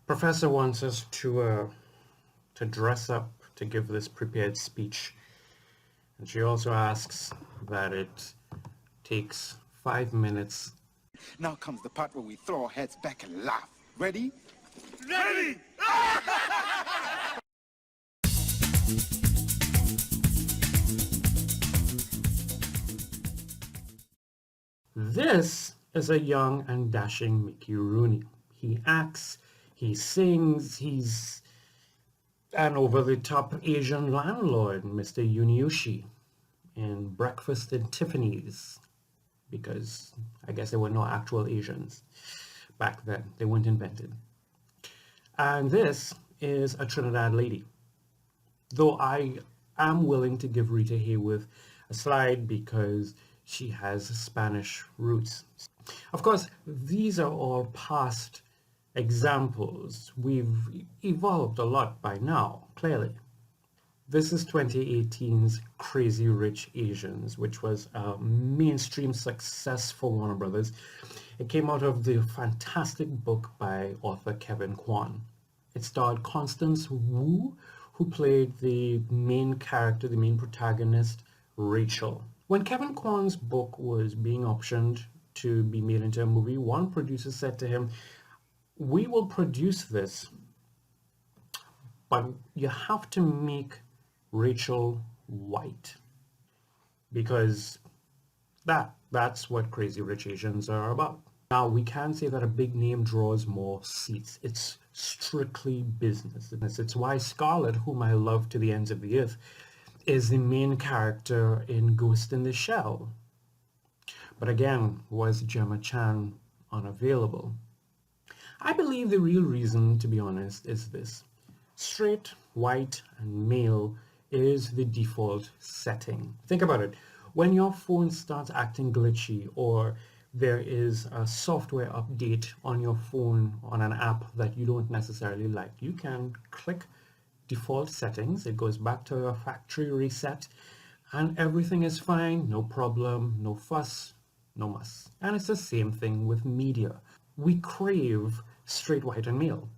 Professor wants us to dress up to give this prepared speech, and she also asks that it takes 5 minutes. Now comes the part where we throw our heads back and laugh. Ready? Ready! This is a young and dashing Mickey Rooney. He acts, he sings, he's an over-the-top Asian landlord, Mr. Yunioshi, in Breakfast at Tiffany's, because I guess there were no actual Asians back then. They weren't invented. And this is a Trinidad lady. Though I am willing to give Rita Hayworth a slide because she has Spanish roots. Of course, these are all past examples. We've evolved a lot by now, clearly. This is 2018's Crazy Rich Asians, which was a mainstream success for Warner Brothers. It came out of the fantastic book by author Kevin Kwan. It starred Constance Wu, who played the main character, the main protagonist, Rachel. When Kevin Kwan's book was being optioned to be made into a movie, one producer said to him, "We will produce this, but you have to make Rachel white, because that's what Crazy Rich Asians are about." Now, we can say that a big name draws more seats. It's strictly business. It's why Scarlett, whom I love to the ends of the earth, is the main character in Ghost in the Shell. But again, was Gemma Chan unavailable? I believe the real reason, to be honest, is this. Straight, white, and male is the default setting. Think about it. When your phone starts acting glitchy, or there is a software update on your phone on an app that you don't necessarily like, you can click default settings. It goes back to a factory reset, and everything is fine, no problem, no fuss, no muss. And it's the same thing with media. We crave straight, white, and male.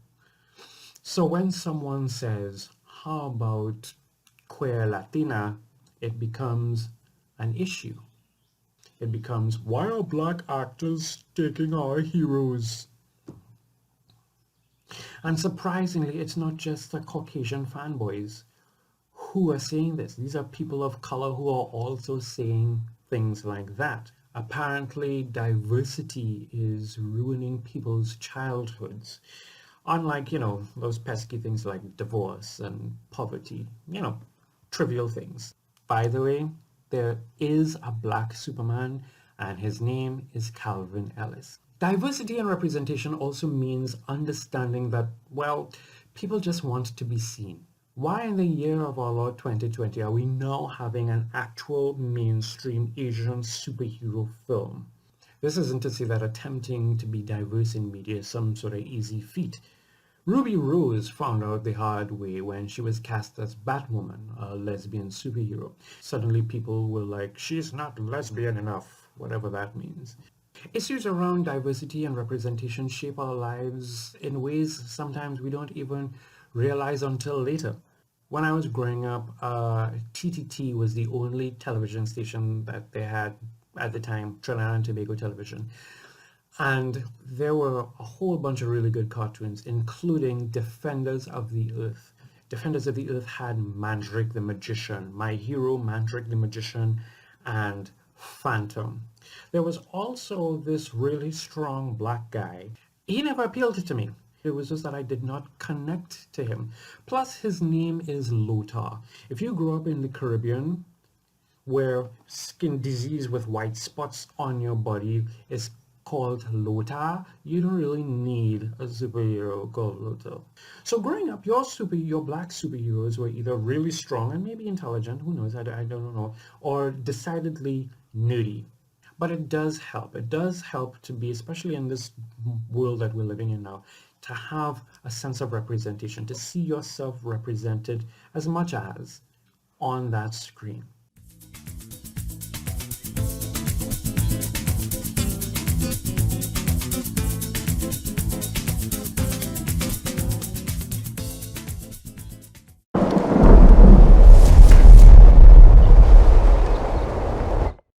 So when someone says, how about queer Latina, it becomes an issue. It becomes, why are black actors taking our heroes? And surprisingly, it's not just the Caucasian fanboys who are saying this. These are people of color who are also saying things like that. Apparently, diversity is ruining people's childhoods. Unlike, those pesky things like divorce and poverty, trivial things. By the way, there is a black Superman, and his name is Calvin Ellis. Diversity and representation also means understanding that, well, people just want to be seen. Why in the year of our Lord 2020 are we now having an actual mainstream Asian superhero film? This isn't to say that attempting to be diverse in media is some sort of easy feat. Ruby Rose found out the hard way when she was cast as Batwoman, a lesbian superhero. Suddenly people were like, she's not lesbian enough, whatever that means. Issues around diversity and representation shape our lives in ways sometimes we don't even realize until later. When I was growing up, TTT was the only television station that they had at the time, Trinidad and Tobago Television. And there were a whole bunch of really good cartoons, including Defenders of the Earth. Defenders of the Earth had Mandrake the Magician, My Hero, Mandrake the Magician, and Phantom. There was also this really strong black guy. He never appealed to me. It was just that I did not connect to him. Plus, his name is Lothar. If you grew up in the Caribbean, where skin disease with white spots on your body is called Lothar, you don't really need a superhero called Lothar. So growing up, your black superheroes were either really strong and maybe intelligent, who knows, I don't know, or decidedly nerdy. But it does help. It does help to be, especially in this world that we're living in now, to have a sense of representation, to see yourself represented as much as on that screen.